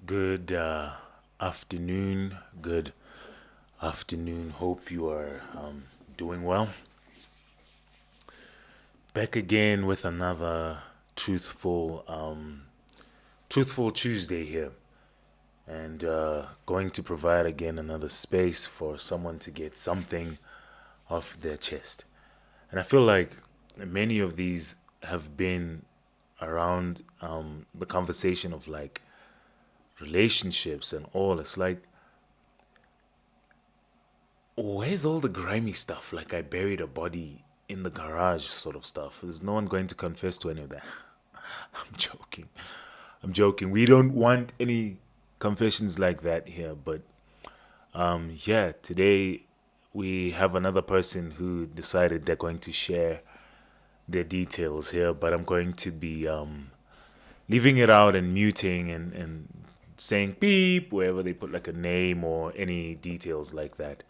Good afternoon. Good afternoon. Hope you are doing well. Back again with another truthful Tuesday here, and going to provide again another space for someone to get something off their chest. And I feel like many of these have been around the conversation of like relationships and all. It's like, where's all the grimy stuff? Like I buried a body in the garage, sort of stuff. There's no one going to confess to any of that. I'm joking. I'm joking. We don't want any confessions like that here. But yeah, today we have another person who decided they're going to share their details here. But I'm going to be leaving it out and muting and saying beep wherever they put like a name or any details like that.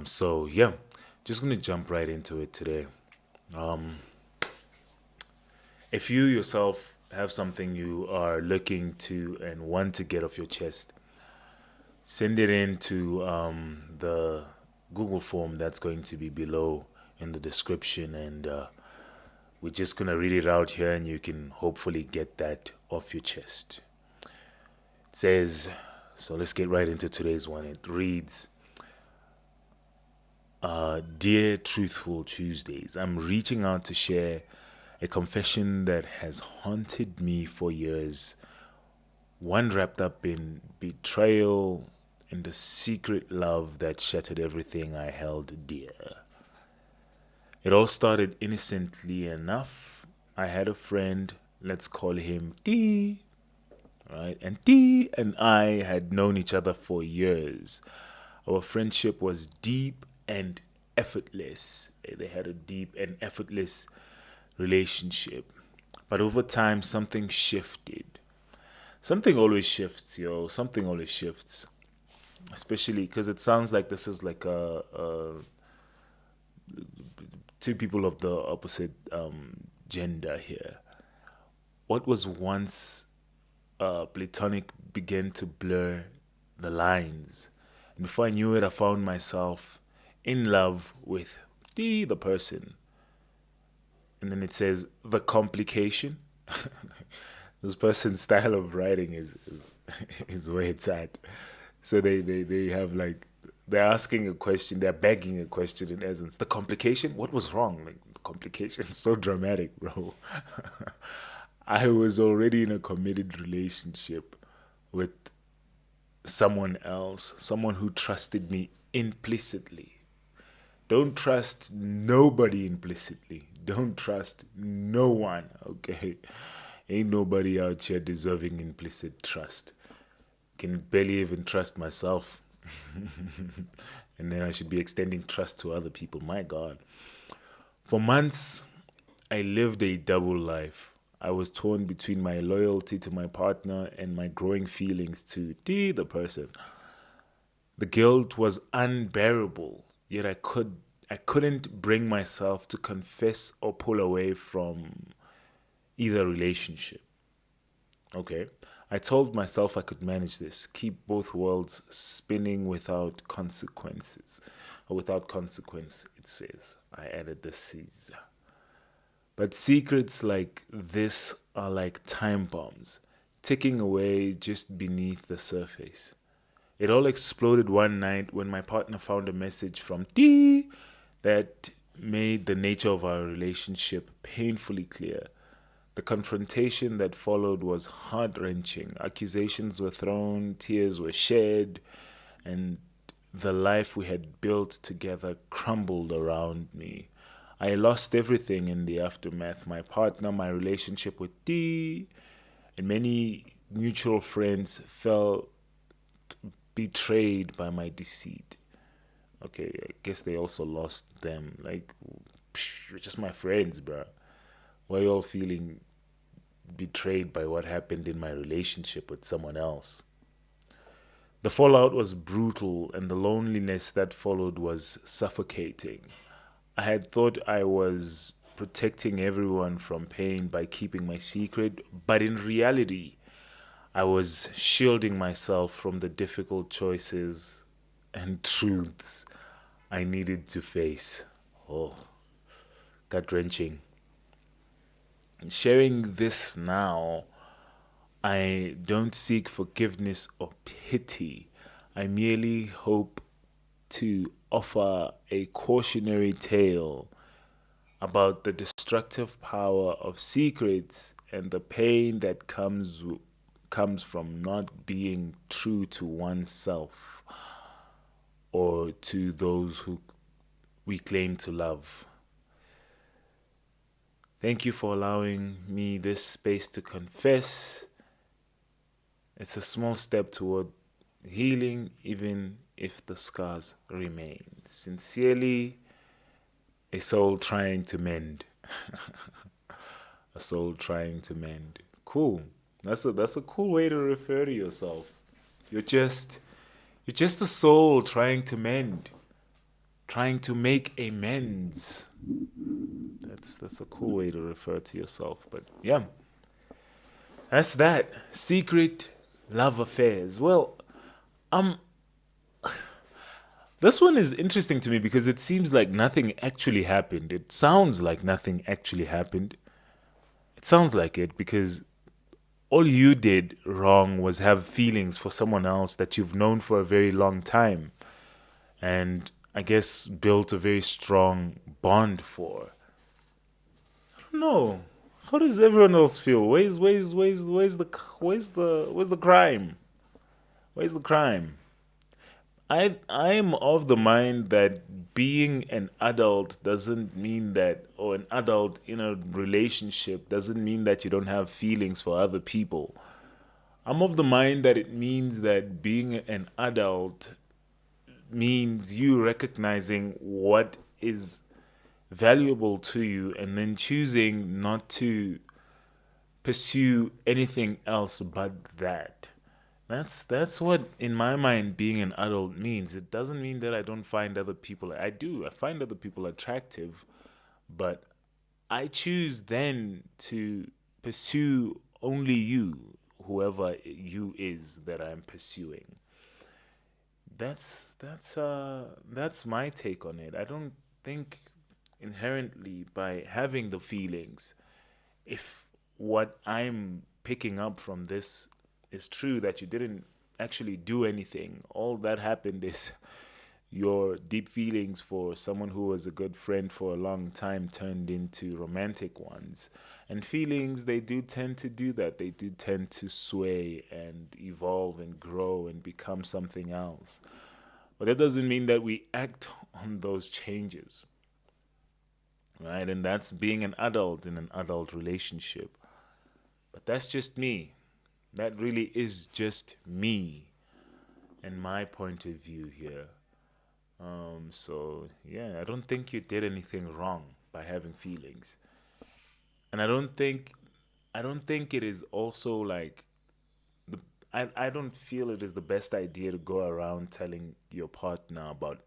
So yeah, just gonna jump right into it today. If you yourself have something you are looking to and want to get off your chest, send it in to the Google form that's going to be below in the description, and we're just gonna read it out here, and you can hopefully get that off your chest. It says, so let's get right into today's one. It reads, Dear Truthful Tuesdays, I'm reaching out to share a confession that has haunted me for years. One wrapped up in betrayal and a secret love that shattered everything I held dear. It all started innocently enough. I had a friend, let's call him D, right? And D and I had known each other for years. Our friendship was deep and effortless. They had a deep and effortless relationship. But over time, something shifted. Something always shifts, yo. Something always shifts. Especially because it sounds like this is like a two people of the opposite gender here. What was once platonic began to blur the lines. And before I knew it, I found myself in love with the person. And then it says the complication. This person's style of writing is where it's at. So they have like they're asking a question, they're begging a question in essence. The complication? What was wrong? Like the complication is so dramatic, bro. I was already in a committed relationship with someone else, someone who trusted me implicitly. Don't trust nobody implicitly. Don't trust no one, okay? Ain't nobody out here deserving implicit trust. Can barely even trust myself. And then I should be extending trust to other people. My God. For months, I lived a double life. I was torn between my loyalty to my partner and my growing feelings to the person. The guilt was unbearable, yet I couldn't bring myself to confess or pull away from either relationship. Okay. I told myself I could manage this, keep both worlds spinning without consequences. Or without consequence, it says. I added the C's. But secrets like this are like time bombs, ticking away just beneath the surface. It all exploded one night when my partner found a message from D that made the nature of our relationship painfully clear. The confrontation that followed was heart wrenching. Accusations were thrown, tears were shed, and the life we had built together crumbled around me. I lost everything in the aftermath, my partner, my relationship with D, and many mutual friends felt betrayed by my deceit. Okay, I guess they also lost them. Like, you're just my friends, bro. Why are you all feeling betrayed by what happened in my relationship with someone else? The fallout was brutal, and the loneliness that followed was suffocating. I had thought I was protecting everyone from pain by keeping my secret, but in reality, I was shielding myself from the difficult choices and truths I needed to face. Oh, gut wrenching. Sharing this now, I don't seek forgiveness or pity. I merely hope to offer a cautionary tale about the destructive power of secrets and the pain that comes from not being true to oneself or to those who we claim to love. Thank you for allowing me this space to confess. It's a small step toward healing, even if the scars remain. Sincerely, a soul trying to mend. A soul trying to mend. Cool. That's a cool way to refer to yourself. You're just you're just a soul trying to mend, trying to make amends. That's a cool way to refer to yourself. But yeah, that's that. Secret love affairs. Well, um, this one is interesting to me because it seems like nothing actually happened. It sounds like nothing actually happened. It sounds like it because all you did wrong was have feelings for someone else that you've known for a very long time and I guess built a very strong bond for. No. How does everyone else feel? Where's the crime? Where's the crime? I'm of the mind that being an adult doesn't mean that, or an adult in a relationship doesn't mean that you don't have feelings for other people. I'm of the mind that it means that being an adult means you recognizing what is valuable to you and then choosing not to pursue anything else but that. That's what in my mind being an adult means. It doesn't mean that I don't find other people. I do. I find other people attractive, but I choose then to pursue only you, whoever you is that I'm pursuing. That's my take on it. I don't think inherently by having the feelings, if what I'm picking up from this is true that you didn't actually do anything, all that happened is your deep feelings for someone who was a good friend for a long time turned into romantic ones. And feelings, they do tend to do that. They do tend to sway and evolve and grow and become something else. But that doesn't mean that we act on those changes, right? And that's being an adult in an adult relationship. But that's just me. That really is just me and my point of view here. So yeah, I don't think you did anything wrong by having feelings. And I don't think it is also like the I don't feel it is the best idea to go around telling your partner about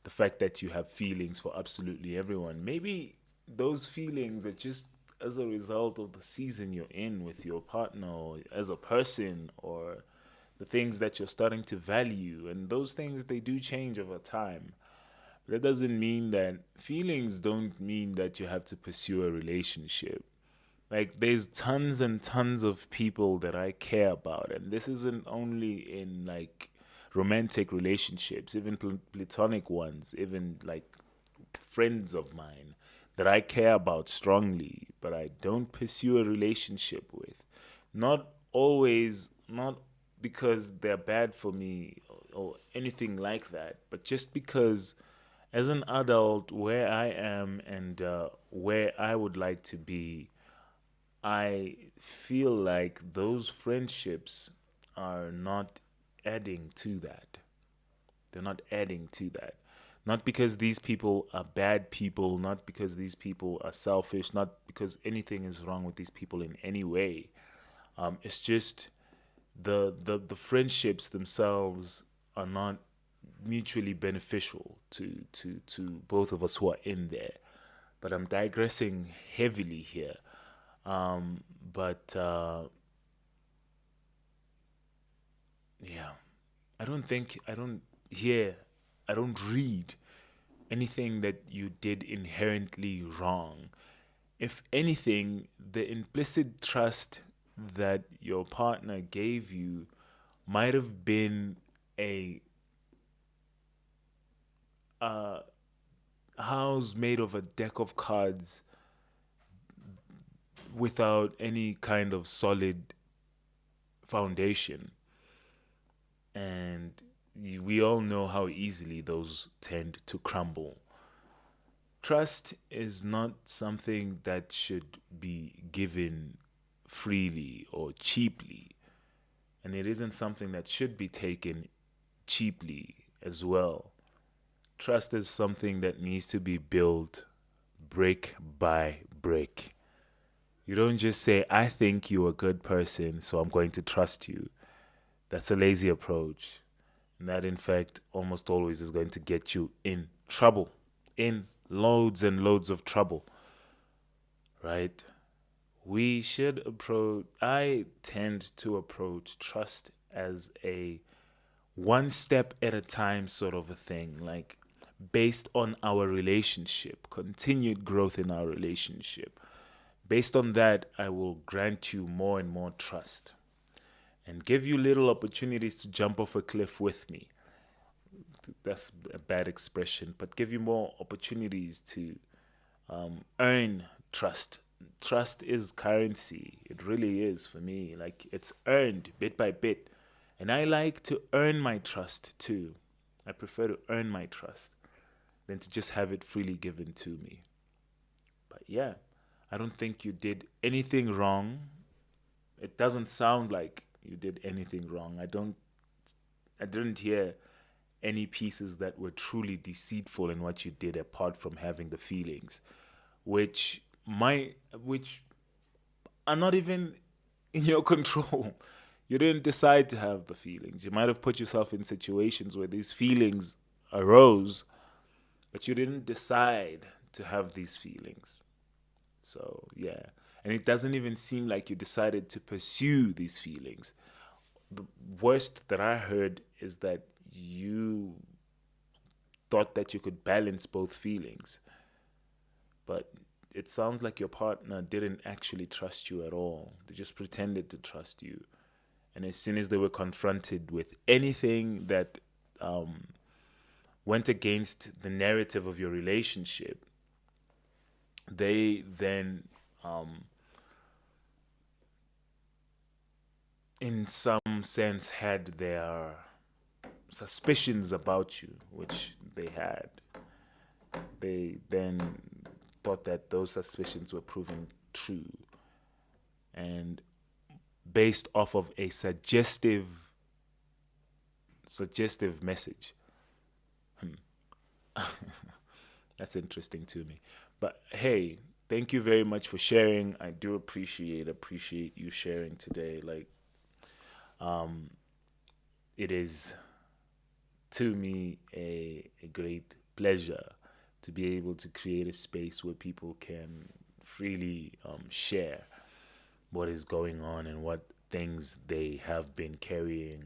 the fact that you have feelings for absolutely everyone. Maybe those feelings are just as a result of the season you're in with your partner or as a person or the things that you're starting to value. And those things, they do change over time. That doesn't mean that feelings don't mean that you have to pursue a relationship. Like, there's tons and tons of people that I care about, and this isn't only in like romantic relationships, even platonic ones, even like friends of mine that I care about strongly, but I don't pursue a relationship with. Not always, not because they're bad for me or anything like that, but just because as an adult, where I am and where I would like to be, I feel like those friendships are not adding to that. They're not adding to that. Not because these people are bad people, not because these people are selfish, not because anything is wrong with these people in any way. It's just the friendships themselves are not mutually beneficial to both of us who are in there. But I'm digressing heavily here. But Yeah. I don't hear, I don't read anything that you did inherently wrong. If anything, the implicit trust that your partner gave you might have been a house made of a deck of cards without any kind of solid foundation. And we all know how easily those tend to crumble. Trust is not something that should be given freely or cheaply, and it isn't something that should be taken cheaply as well. Trust is something that needs to be built brick by brick. You don't just say, I think you're a good person, so I'm going to trust you. That's a lazy approach. And that, in fact, almost always is going to get you in trouble, in loads and loads of trouble, right? We should approach, I tend to approach trust as a one step at a time sort of a thing, like based on our relationship, continued growth in our relationship. Based on that, I will grant you more and more trust and give you little opportunities to jump off a cliff with me. That's a bad expression, but give you more opportunities to earn trust. Trust is currency. It really is for me. Like it's earned bit by bit. And I like to earn my trust too. I prefer to earn my trust than to just have it freely given to me. But yeah, I don't think you did anything wrong. It doesn't sound like you did anything wrong. I didn't hear any pieces that were truly deceitful in what you did apart from having the feelings, which are not even in your control. You didn't decide to have the feelings. You might have put yourself in situations where these feelings arose, but you didn't decide to have these feelings. So, yeah. And it doesn't even seem like you decided to pursue these feelings. The worst that I heard is that you thought that you could balance both feelings. But it sounds like your partner didn't actually trust you at all. They just pretended to trust you. And as soon as they were confronted with anything that went against the narrative of your relationship, they then, in some sense, had their suspicions about you, which they had. They then thought that those suspicions were proven true. And based off of a suggestive message. That's interesting to me. But hey, thank you very much for sharing. I do appreciate you sharing today. Like it is to me a great pleasure to be able to create a space where people can freely share what is going on and what things they have been carrying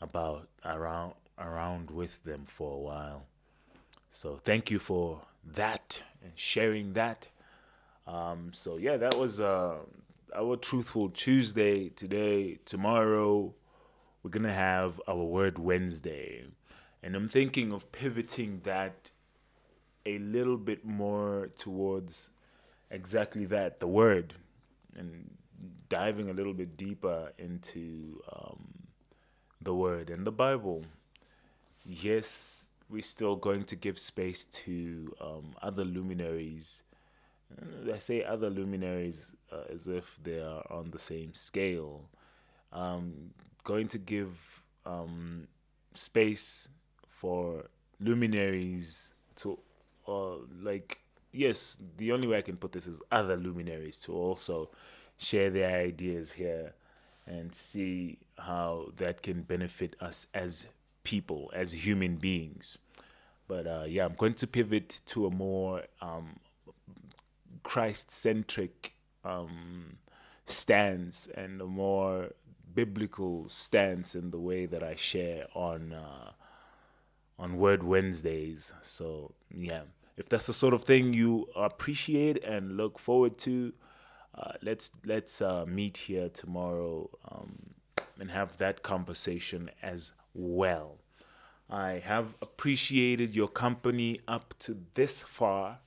about around with them for a while. So thank you for that and sharing that. So yeah, that was our Truthful Tuesday today. Tomorrow we're gonna have our Word Wednesday, and I'm thinking of pivoting that a little bit more towards exactly that, the Word, and diving a little bit deeper into the Word and the Bible. Yes, we're still going to give space to other luminaries. I say other luminaries as if they are on the same scale. Going to give space for luminaries to, like, yes, the only way I can put this is other luminaries to also share their ideas here and see how that can benefit us as people, as human beings. But yeah, I'm going to pivot to a more Christ centric stance and a more biblical stance in the way that I share on Word Wednesdays. So yeah, if that's the sort of thing you appreciate and look forward to, let's meet here tomorrow and have that conversation as well. I have appreciated your company up to this far,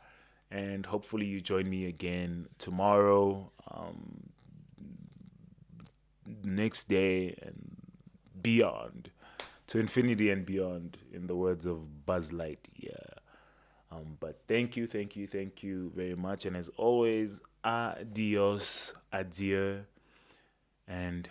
and hopefully you join me again tomorrow, next day, and beyond, to infinity and beyond, in the words of Buzz Lightyear. But thank you very much. And as always, adios, adieu, and